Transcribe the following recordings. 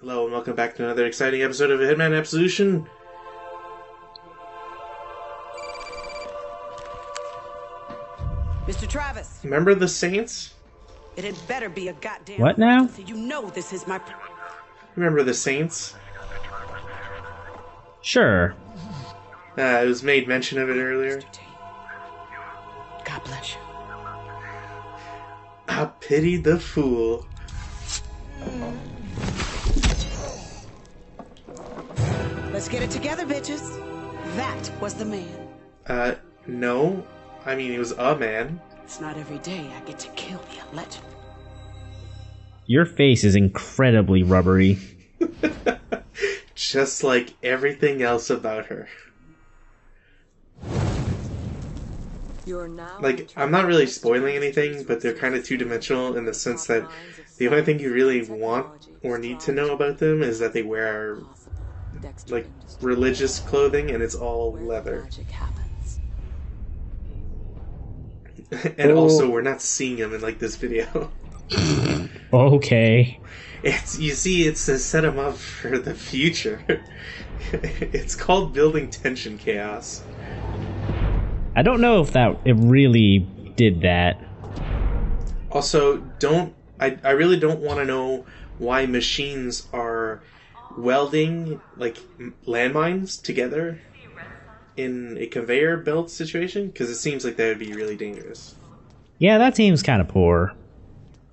Hello and welcome back to another exciting episode of Hitman Absolution. Mr. Travis. Remember the Saints? It had better be a goddamn... What now? You know this is my... Remember the Saints? Sure. It was made mention of it earlier. God bless you. I pity the fool. Let's get it together, bitches. That was the man. No. I mean, he was a man. It's not every day I get to kill the legend. Your face is incredibly rubbery. Just like everything else about her. Like, I'm not really spoiling anything, but they're kind of two-dimensional in the sense that the only thing you really want or need to know about them is that they wear, like, religious clothing and it's all leather. And also, we're not seeing him in, like, this video. Okay. You see, it's to set him up for the future. It's called building tension chaos. I don't know if it really did that. Also, I really don't want to know why machines are welding, like, landmines together in a conveyor belt situation, because it seems like that would be really dangerous. Yeah, that seems kind of poor.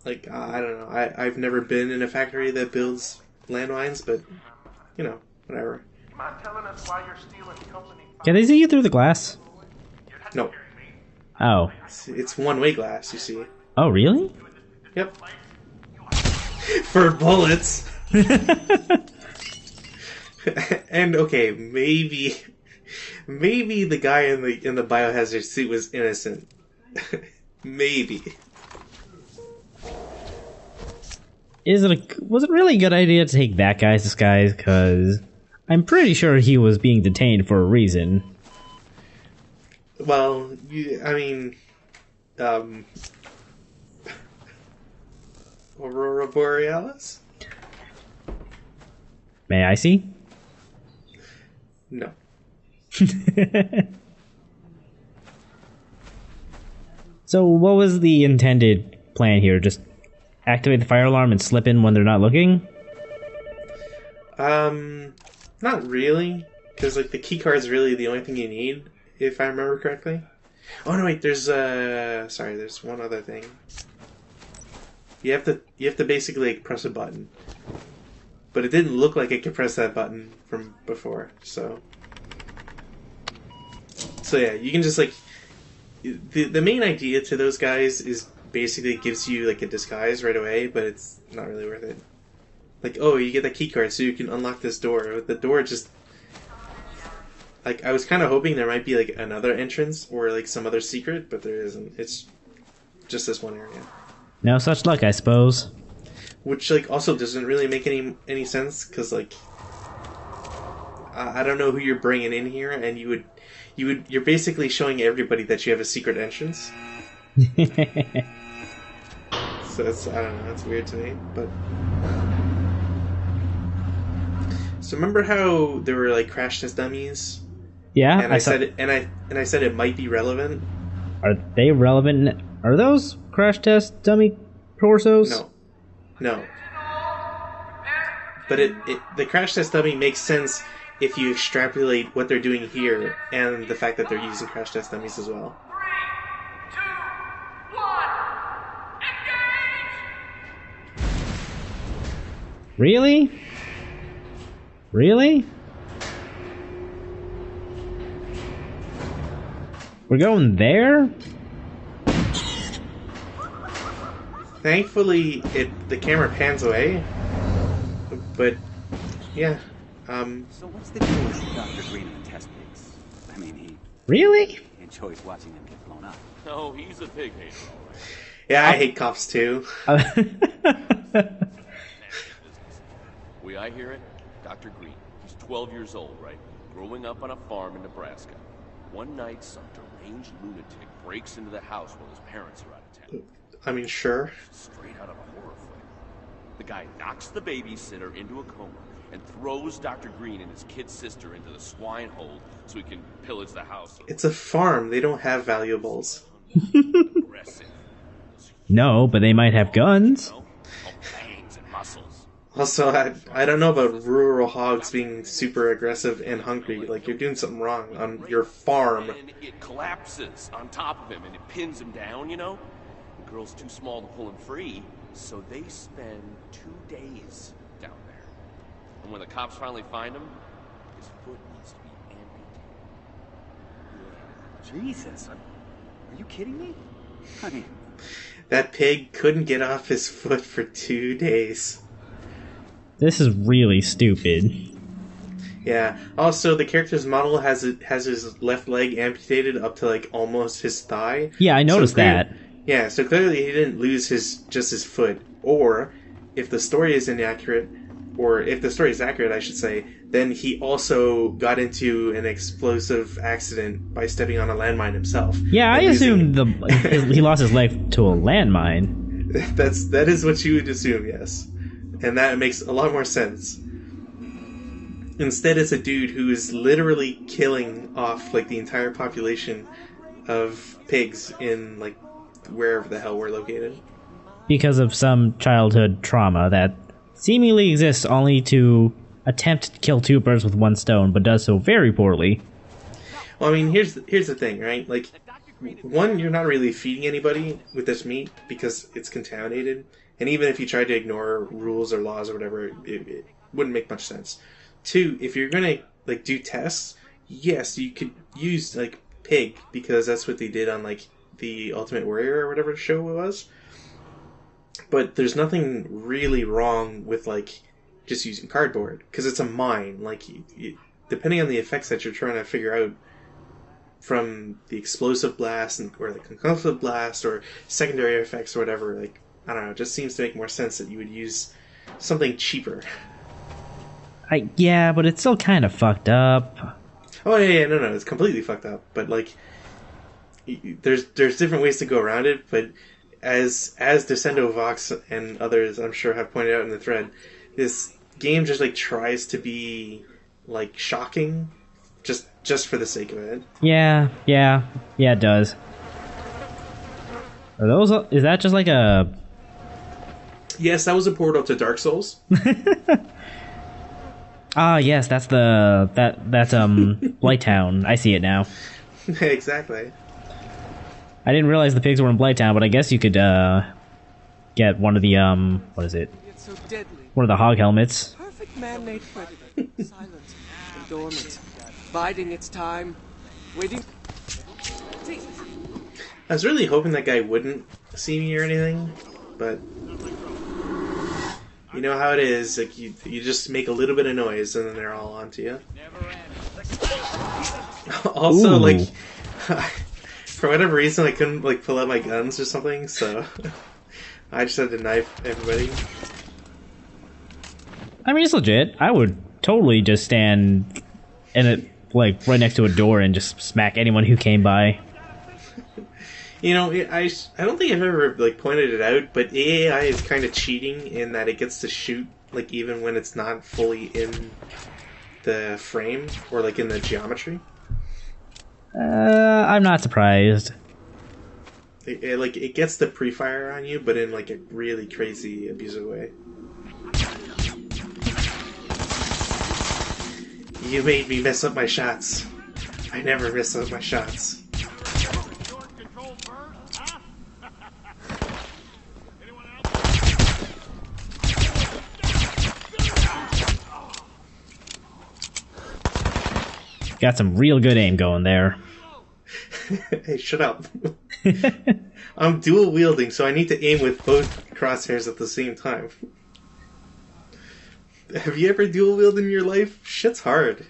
Like, I don't know. I've never been in a factory that builds landmines, but, you know, whatever. Can they see you through the glass? No. Oh. It's one-way glass, you see. Oh, really? Yep. For bullets. And, okay, maybe the guy in the biohazard suit was innocent. Maybe. Was it really a good idea to take that guy's disguise? Because I'm pretty sure he was being detained for a reason. Well, I mean, Aurora Borealis? May I see? No. So what was the intended plan here? Just activate the fire alarm and slip in when they're not looking? Not really. Because, like, the keycard's really the only thing you need, if I remember correctly. Oh, no, wait, there's one other thing. You have to basically, like, press a button. But it didn't look like I could press that button from before, so... So yeah, you can just, like... The main idea to those guys is basically it gives you, like, a disguise right away, but it's not really worth it. Like, oh, you get that keycard so you can unlock this door. But the door just... Like, I was kind of hoping there might be, like, another entrance or, like, some other secret, but there isn't. It's just this one area. No such luck, I suppose. Which, like, also doesn't really make any sense, because, like... I don't know who you're bringing in here, and you're basically showing everybody that you have a secret entrance. So it's, I don't know, it's weird to me, but... So remember how there were, like, crash test dummies? Yeah, and I said it might be relevant. Are they relevant? Are those crash test dummy torsos? No. But the crash test dummy makes sense if you extrapolate what they're doing here and the fact that they're using crash test dummies as well. 3, 2, 1, engage! Really? Really? We're going there? Thankfully, the camera pans away, but yeah. So what's the deal with Dr. Green and the test pigs? I mean, he Really? enjoys watching them get blown up. No, he's a pig hater, all right. Yeah, I hate cops too. Way I hear it, Dr. Green, he's 12 years old, right? Growing up on a farm in Nebraska. One night, some deranged lunatic breaks into the house while his parents are out of town. I mean, sure. Straight out of a horror flick. The guy knocks the babysitter into a coma and throws Dr. Green and his kid sister into the swine hole so he can pillage the house. It's a farm. They don't have valuables. Aggressive. No, but they might have guns. All fangs and muscles. Also, I don't know about rural hogs being super aggressive and hungry. Like, you're doing something wrong on your farm. And it collapses on top of him and it pins him down, you know? The girl's too small to pull him free, so they spend 2 days down there. And when the cops finally find him, his foot needs to be amputated. Jesus, are you kidding me? I mean, That pig couldn't get off his foot for 2 days. This is really stupid. Yeah. Also, the character's model has his left leg amputated up to like almost his thigh. Yeah, I noticed that. Yeah, so clearly he didn't lose just his foot. Or if the story is inaccurate, or if the story is accurate, I should say, then he also got into an explosive accident by stepping on a landmine himself. Yeah, I And assumed he lost his leg to a landmine. that is what you would assume, yes. And that makes a lot more sense. Instead, it's a dude who is literally killing off like the entire population of pigs in like wherever the hell we're located. Because of some childhood trauma that seemingly exists only to attempt to kill 2 birds with 1 stone, but does so very poorly. Well, I mean, here's the thing, right? Like, one, you're not really feeding anybody with this meat because it's contaminated, and even if you tried to ignore rules or laws or whatever, it wouldn't make much sense. 2, if you're gonna like do tests, yes, you could use like pig because that's what they did on like the Ultimate Warrior or whatever show it was. But there's nothing really wrong with like just using cardboard because it's a mine. Like, depending on the effects that you're trying to figure out from the explosive blast or the concussive blast or secondary effects or whatever, like, I don't know, it just seems to make more sense that you would use something cheaper. Yeah, but it's still kind of fucked up. Oh yeah, no, it's completely fucked up. But like, there's different ways to go around it. But as Descendo Vox and others, I'm sure, have pointed out in the thread, this game just like tries to be like shocking, just for the sake of it. Yeah, it does. Are those? Is that just like a? Yes, that was a portal to Dark Souls. Ah, yes, that's Blighttown. I see it now. Exactly. I didn't realize the pigs were in Blighttown, but I guess you could get one of the what is it? It's so deadly. One of the hog helmets. Perfect man-made predator. Silent and dormant. Biding its time. Waiting. See, I was really hoping that guy wouldn't see me or anything, but you know how it is. Like, you just make a little bit of noise and then they're all onto you. Also, Ooh. like, for whatever reason, I couldn't like pull out my guns or something, so I just had to knife everybody. I mean, it's legit. I would totally just stand in it, like right next to a door, and just smack anyone who came by. You know, I don't think I've ever like pointed it out, but AI is kind of cheating in that it gets to shoot like even when it's not fully in the frame or like in the geometry. I'm not surprised. It gets the pre-fire on you, but in like a really crazy abusive way. You made me mess up my shots. I never mess up my shots. Got some real good aim going there. Hey, shut up. I'm dual wielding, so I need to aim with both crosshairs at the same time. Have you ever dual wielded in your life? Shit's hard.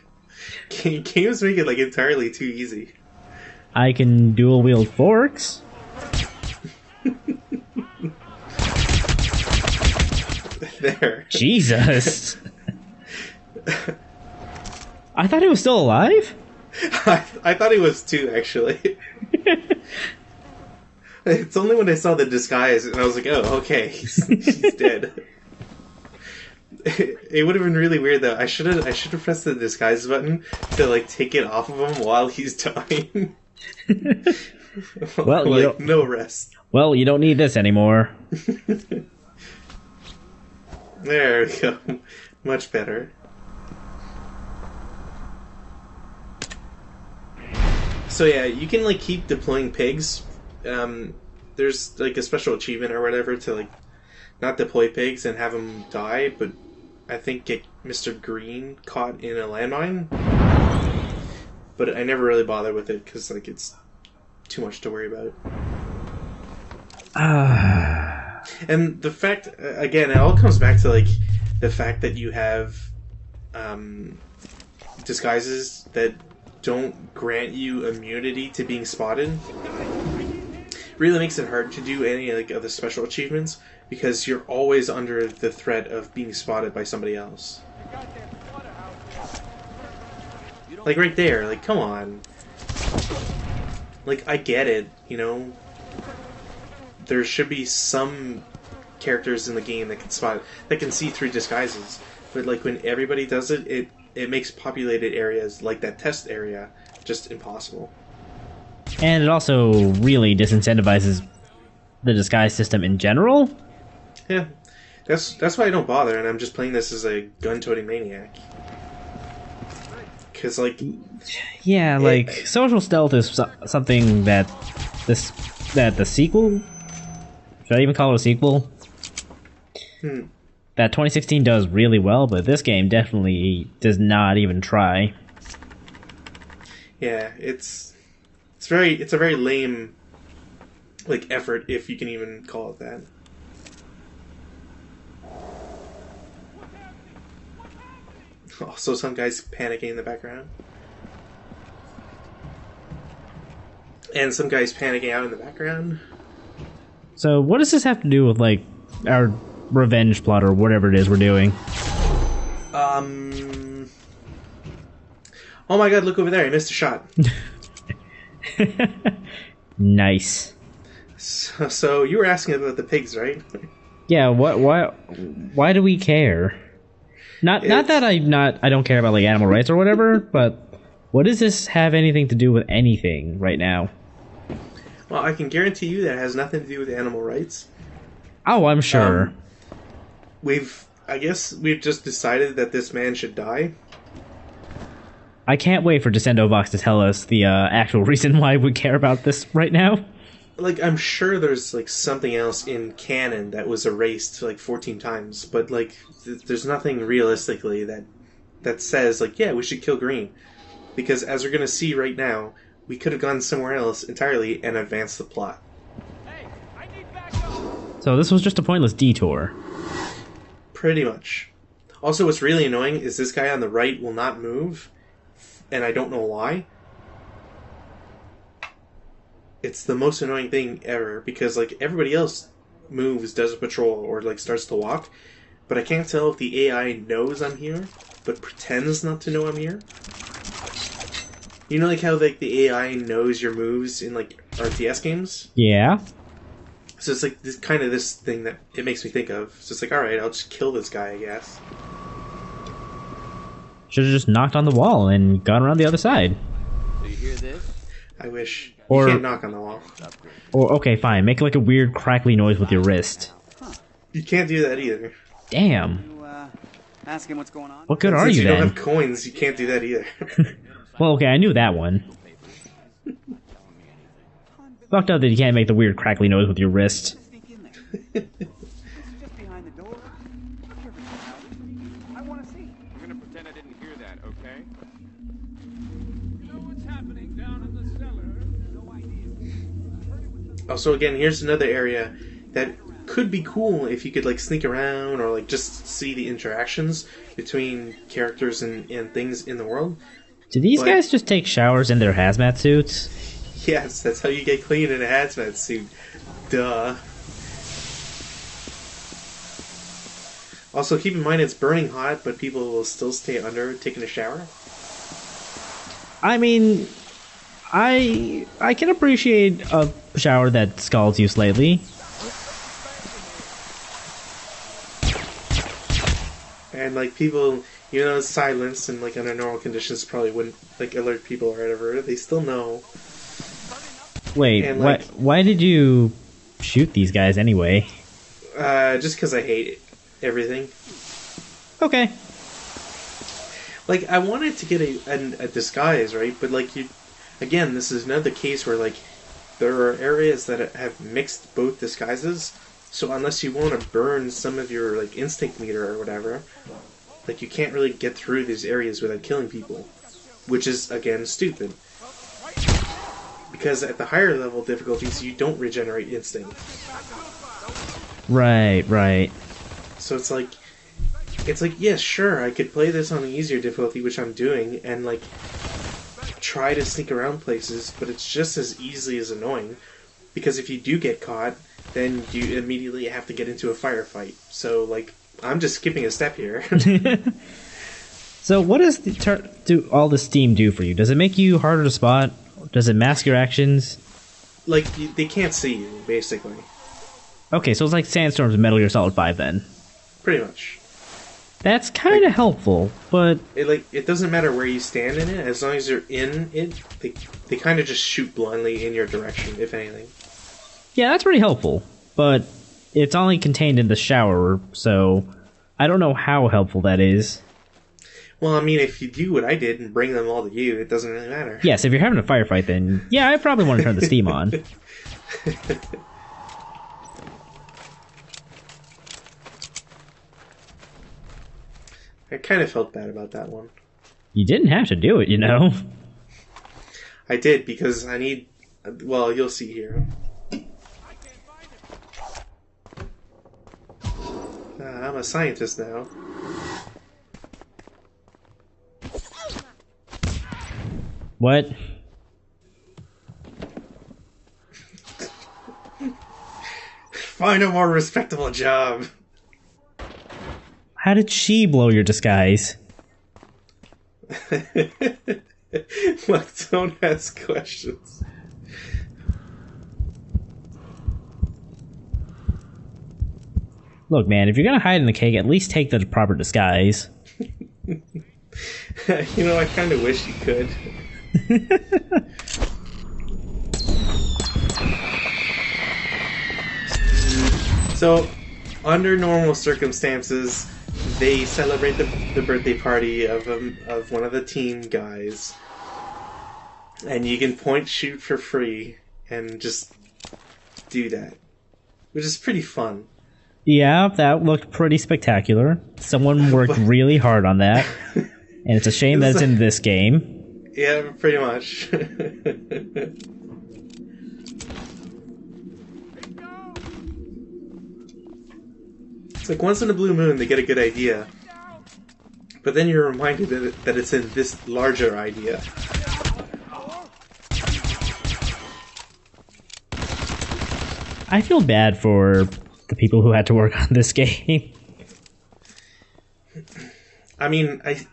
Games make it like entirely too easy. I can dual wield forks. There. Jesus. I thought he was still alive? I thought he was too, actually. It's only when I saw the disguise and I was like, oh, okay, he's dead. It would have been really weird though. I should have pressed the disguise button to like take it off of him while he's dying. Well, like no rest. Well, you don't need this anymore. There we go. Much better. So yeah, you can like keep deploying pigs. There's like a special achievement or whatever to like not deploy pigs and have them die, but I think get Mr. Green caught in a landmine. But I never really bother with it because like it's too much to worry about. And the fact, again, it all comes back to like the fact that you have disguises that don't grant you immunity to being spotted. Really makes it hard to do any like of the special achievements because you're always under the threat of being spotted by somebody else. Like right there, like come on. Like I get it, you know. There should be some characters in the game that can spot, that can see through disguises. But like when everybody does it, it makes populated areas like that test area just impossible. And it also really disincentivizes the disguise system in general. Yeah, that's why I don't bother, and I'm just playing this as a gun-toting maniac. Because like, yeah, like social stealth is something that the sequel, should I even call it a sequel? That 2016 does really well, but this game definitely does not even try. Yeah, it's a very lame like effort, if you can even call it that. Also, some guys panicking in the background. And some guys panicking out in the background. So what does this have to do with, like, our revenge plot or whatever it is we're doing? Oh my god, look over there, I missed a shot. Nice. So you were asking about the pigs, right? Yeah, why do we care? Not that I don't care about like animal rights or whatever, but what does this have anything to do with anything right now? Well, I can guarantee you that it has nothing to do with animal rights. Oh, I'm sure. I guess we've just decided that this man should die. I can't wait for Descendo Vox to tell us the actual reason why we care about this right now. Like, I'm sure there's, like, something else in canon that was erased, like, 14 times, but, like, there's nothing realistically that says, like, yeah, we should kill Green. Because, as we're gonna see right now, we could have gone somewhere else entirely and advanced the plot. Hey, I need backup. So this was just a pointless detour. Pretty much. Also, what's really annoying is this guy on the right will not move, and I don't know why. It's the most annoying thing ever, because, like, everybody else moves, does a patrol, or, like, starts to walk, but I can't tell if the AI knows I'm here, but pretends not to know I'm here. You know, like, how, like, the AI knows your moves in, like, RTS games? Yeah. So it's, like, this kind of this thing that it makes me think of. So it's like, alright, I'll just kill this guy, I guess. Should have just knocked on the wall and gone around the other side. Do you hear this? I wish. Or- You can't knock on the wall. Or, okay, fine, make like a weird crackly noise with your wrist. You can't do that either. Damn. You, ask him what's going on? What good are Since you you then? don't have coins, you can't do that either. Well, okay, I knew that one. Fucked up that you can't make the weird crackly noise with your wrist. Sneak in there. Just behind the door. Look everything out. I want to see. I'm gonna pretend I didn't hear that, okay? You know what's happening down in the cellar? No idea. Also, again, here's another area that could be cool if you could, like, sneak around or, like, just see the interactions between characters and things in the world. Do these But- guys just take showers in their hazmat suits? Yes, that's how you get clean in a hazmat suit. Duh. Also, keep in mind it's burning hot, but people will still stay under taking a shower. I mean, I can appreciate a shower that scalds you slightly. And like people, even though it's silenced and like under normal conditions probably wouldn't like alert people or whatever, they still know. Wait, And, like, why did you shoot these guys anyway? Just because I hate everything. Okay. Like, I wanted to get a disguise, right? But like, again, this is another case where like there are areas that have mixed both disguises. So unless you want to burn some of your like instinct meter or whatever, like you can't really get through these areas without killing people, which is again stupid. Because at the higher level difficulties, you don't regenerate instinct. Right. So it's like, yes, sure, I could play this on the easier difficulty, which I'm doing, and like try to sneak around places, but it's just as easily as annoying. Because if you do get caught, then you immediately have to get into a firefight. So like, I'm just skipping a step here. So what does do all the steam do for you? Does it make you harder to spot? Does it mask your actions? Like, they can't see you, basically. Okay, so it's like Sandstorm's Metal Gear Solid 5 then. Pretty much. That's kind of helpful, but... It doesn't matter where you stand in it, as long as you're in it, they kind of just shoot blindly in your direction, if anything. Yeah, that's pretty helpful, but it's only contained in the shower, so I don't know how helpful that is. Well, I mean, if you do what I did and bring them all to you, it doesn't really matter. Yes, if you're having a firefight, then yeah, I probably want to turn the steam on. I kind of felt bad about that one. You didn't have to do it, you know? I did, because I need... Well, you'll see here. I'm a scientist now. What? Find a more respectable job. How did she blow your disguise? Look, don't ask questions. Look, man, if you're gonna hide in the cake, at least take the proper disguise. You know, I kind of wish you could. So, under normal circumstances, they celebrate the birthday party of one of the team guys, and you can point shoot for free and just do that, which is pretty fun. Yeah, that looked pretty spectacular. Someone worked really hard on that, and it's a shame that it's in this game. Yeah, pretty much. It's like once in a blue moon they get a good idea, but then you're reminded that it's in this larger idea. I feel bad for the people who had to work on this game. I mean, as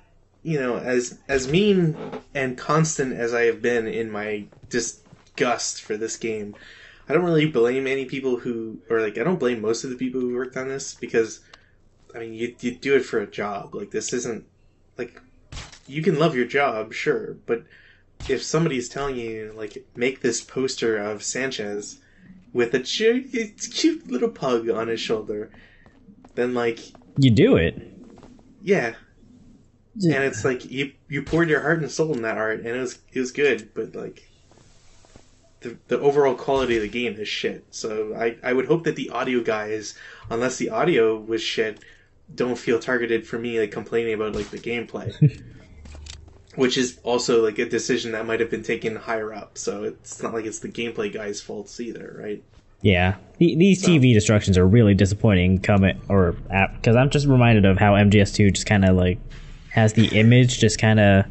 mean and constant as I have been in my disgust for this game, I don't really blame any people I don't blame most of the people who worked on this, because, I mean, you do it for a job. Like, this isn't, like, you can love your job, sure, but if somebody's telling you, like, make this poster of Sanchez with a cute little pug on his shoulder, then, like... You do it. Yeah. And it's like, you poured your heart and soul in that art, and it was good, but, like... The overall quality of the game is shit. So I would hope that the audio guys, unless the audio was shit, don't feel targeted for me like complaining about like the gameplay. Which is also like a decision that might have been taken higher up. So it's not like it's the gameplay guys' faults either, right? Yeah, these TV destructions are really disappointing. Because I'm just reminded of how MGS2 just kind of like has the image just kind of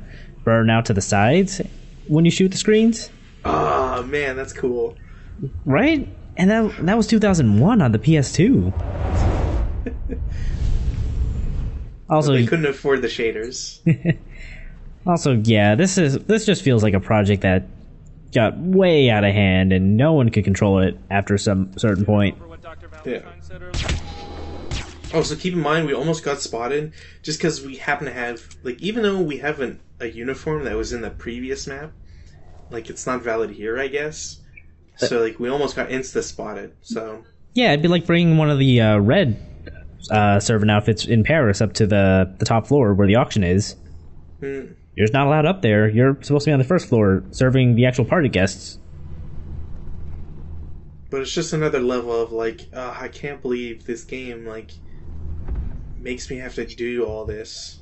burn out to the sides when you shoot the screens. Oh man, that's cool. Right? And that was 2001 on the PS2. Also, they couldn't afford the shaders. Also, yeah, this just feels like a project that got way out of hand and no one could control it after some certain point. Yeah. Oh, so keep in mind, we almost got spotted just because we happen to have, like, even though we have a uniform that was in the previous map, like, it's not valid here, I guess. So, like, we almost got insta-spotted, so... Yeah, it'd be like bringing one of the red servant outfits in Paris up to the top floor where the auction is. You're just not allowed up there. You're supposed to be on the first floor serving the actual party guests. But it's just another level of, like, I can't believe this game, like... makes me have to do all this.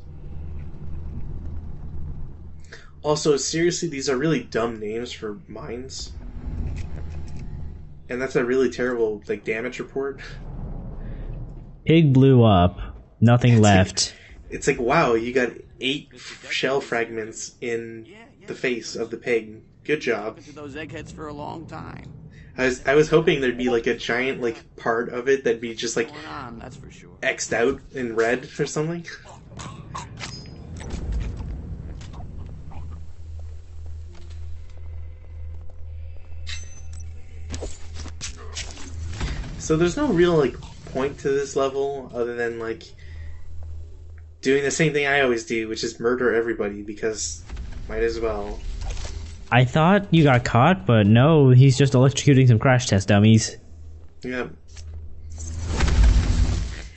Also, seriously, these are really dumb names for mines. And that's a really terrible, like, damage report. Pig blew up. Nothing left. It's like, wow, you got 8 shell fragments in the face of the pig. Good job. Those eggheads for a long time. I was hoping there'd be, like, a giant, like, part of it that'd be just, like, That's for sure. X'd out in red or something. So there's no real, like, point to this level other than, like, doing the same thing I always do, which is murder everybody, because might as well. I thought you got caught, but no, he's just electrocuting some crash test dummies. Yeah.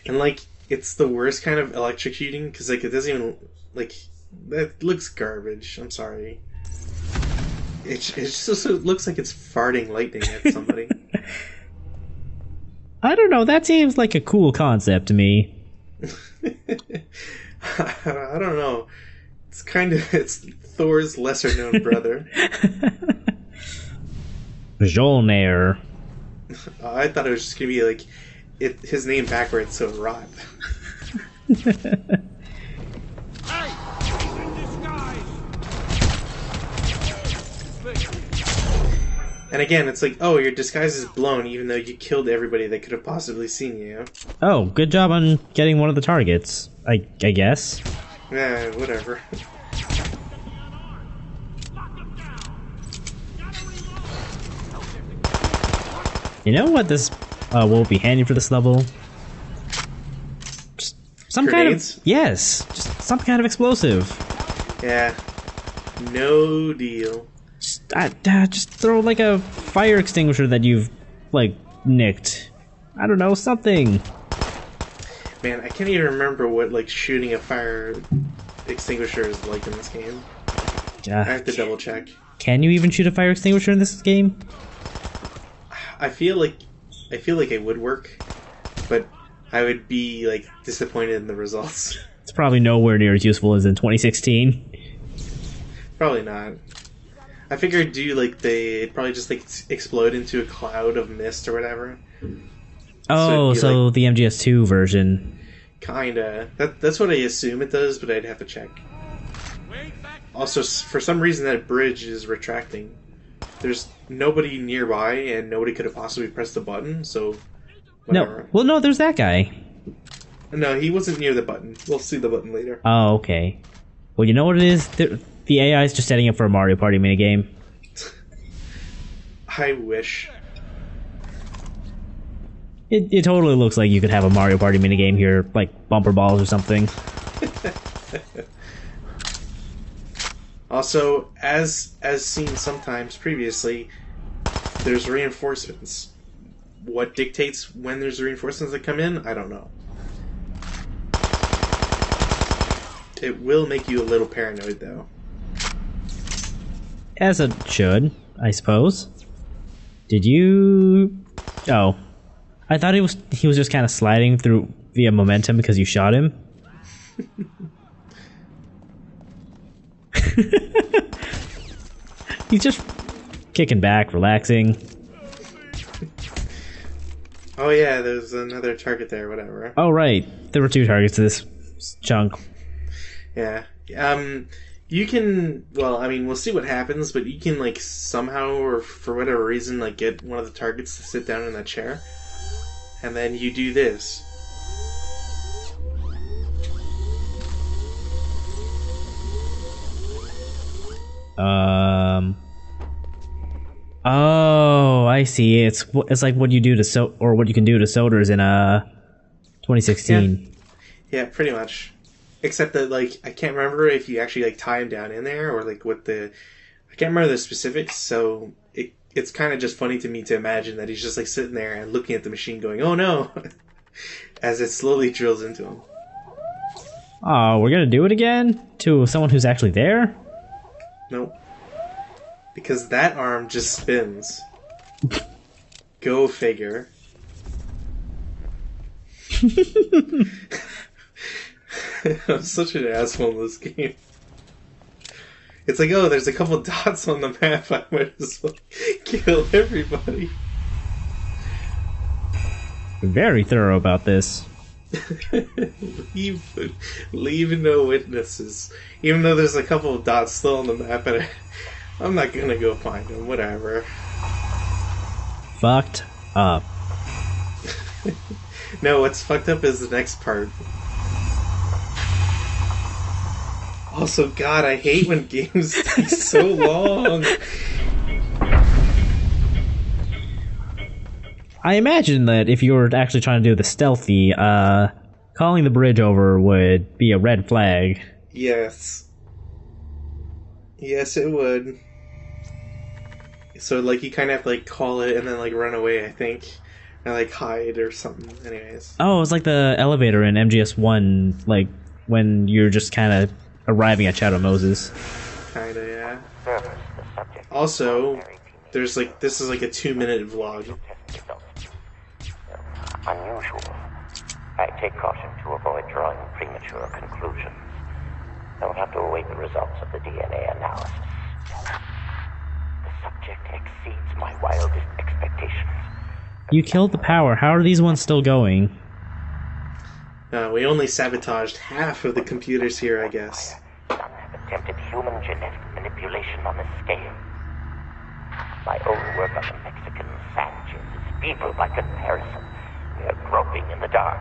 And, like, it's the worst kind of electrocuting, because, like, it doesn't even, like, that looks garbage. I'm sorry. It just looks like it's farting lightning at somebody. I don't know, that seems like a cool concept to me. I don't know. It's Thor's lesser known brother. Mjolnir. I thought it was just gonna be like his name backwards, so Rot. And again, it's like, oh, your disguise is blown even though you killed everybody that could have possibly seen you. Oh, good job on getting one of the targets, I guess. Yeah, whatever. You know what this will be handy for this level? Just some Grenades? kind of... Yes, just some kind of explosive. Yeah. No deal. Just throw like a fire extinguisher that you've, like, nicked. I don't know, something. Man, I can't even remember what, like, shooting a fire extinguisher is like in this game. I have to double check. Can you even shoot a fire extinguisher in this game? I feel like it would work, but I would be, like, disappointed in the results. It's probably nowhere near as useful as in 2016. Probably not. I figured it'd probably just, like, explode into a cloud of mist or whatever. Oh, so like, the MGS2 version. Kinda. That's what I assume it does, but I'd have to check. Also, for some reason that bridge is retracting. There's nobody nearby, and nobody could have possibly pressed the button, so whatever. No, well, no, there's that guy. No, he wasn't near the button. We'll see the button later. Oh, okay. Well, you know what it is? The AI is just setting up for a Mario Party minigame. I wish. It totally looks like you could have a Mario Party minigame here, like bumper balls or something. Also, as seen sometimes previously, there's reinforcements. What dictates when there's reinforcements that come in, I don't know. It will make you a little paranoid, though. As it should, I suppose. Did you... Oh. I thought he was just kind of sliding through via momentum because you shot him. He's just kicking back, relaxing. Oh yeah, there's another target there, whatever. Oh right, there were 2 targets to this chunk. Yeah. You can, well, I mean, we'll see what happens, but you can, like, somehow, or for whatever reason, like, get one of the targets to sit down in that chair. And then you do this. Oh, I see. It's like what you do to what you can do to solders in 2016. Yeah, pretty much. Except that, like, I can't remember if you actually, like, tie him down in there or, like, what the... I can't remember the specifics, so it's kind of just funny to me to imagine that he's just, like, sitting there and looking at the machine going, oh no! As it slowly drills into him. Oh, we're gonna do it again? To someone who's actually there? Nope. Because that arm just spins. Go figure. I'm such an asshole in this game. It's like, oh, there's a couple dots on the map. I might as well kill everybody. Very thorough about this. leave no witnesses. Even though there's a couple of dots still on the map, and I'm not gonna go find them. Whatever. Fucked up. No, what's fucked up is the next part. Also, God, I hate when games take so long. I imagine that if you were actually trying to do the stealthy, calling the bridge over would be a red flag. Yes. Yes, it would. So, like, you kind of have to, like, call it and then, like, run away, I think. And, like, hide or something. Anyways. Oh, it's like the elevator in MGS1, like, when you're just kind of arriving at Shadow Moses. Kinda, yeah. Also, there's, like, this is, like, a 2-minute vlog. Unusual. I take caution to avoid drawing premature conclusions. I will have to await the results of the DNA analysis. The subject exceeds my wildest expectations. You killed the power. How are these ones still going? We only sabotaged half of the computers here, I guess. Some have attempted human genetic manipulation on this scale. My own work on the Mexican savages is feeble by comparison. We are groping in the dark.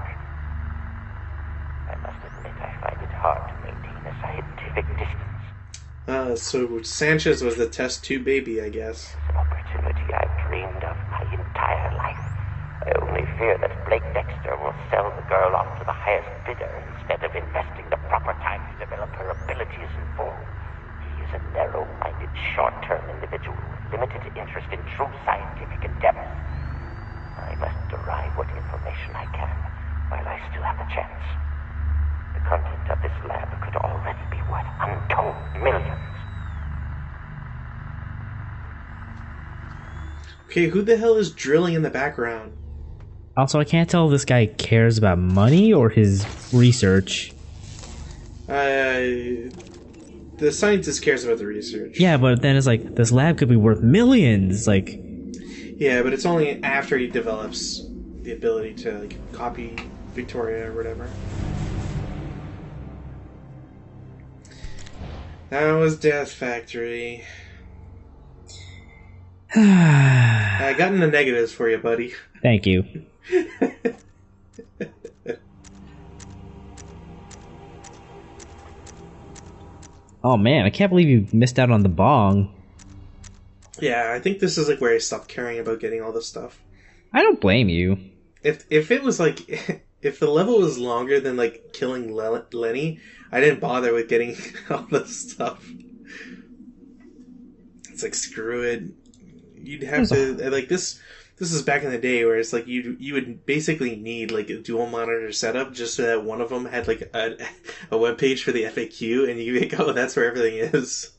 I must admit I find it hard to maintain a scientific distance. So Sanchez was the test tube baby, I guess. An opportunity I've dreamed of my entire life. I only fear that Blake Dexter will sell the girl off to the highest bidder instead of investing the proper time to develop her abilities in full. He is a narrow-minded, short-term individual with limited interest in true scientific endeavors. I must derive what information I can while I still have the chance. The content of this lab could already be worth untold millions. Okay, who the hell is drilling in the background? Also, I can't tell if this guy cares about money or his research. The scientist cares about the research. Yeah, but then it's like, this lab could be worth millions, like... Yeah, but it's only after he develops the ability to, like, copy Victoria or whatever. That was Death Factory. I got in the negatives for you, buddy. Thank you. Oh man, I can't believe you missed out on the bong. Yeah, I think this is like where I stopped caring about getting all this stuff. I don't blame you. If it was like, if the level was longer than like killing Lenny, I didn't bother with getting all this stuff. It's like, screw it. You'd have to, like, this is back in the day where it's like you would basically need like a dual monitor setup just so that one of them had like a web page for the FAQ and you think, oh, that's where everything is.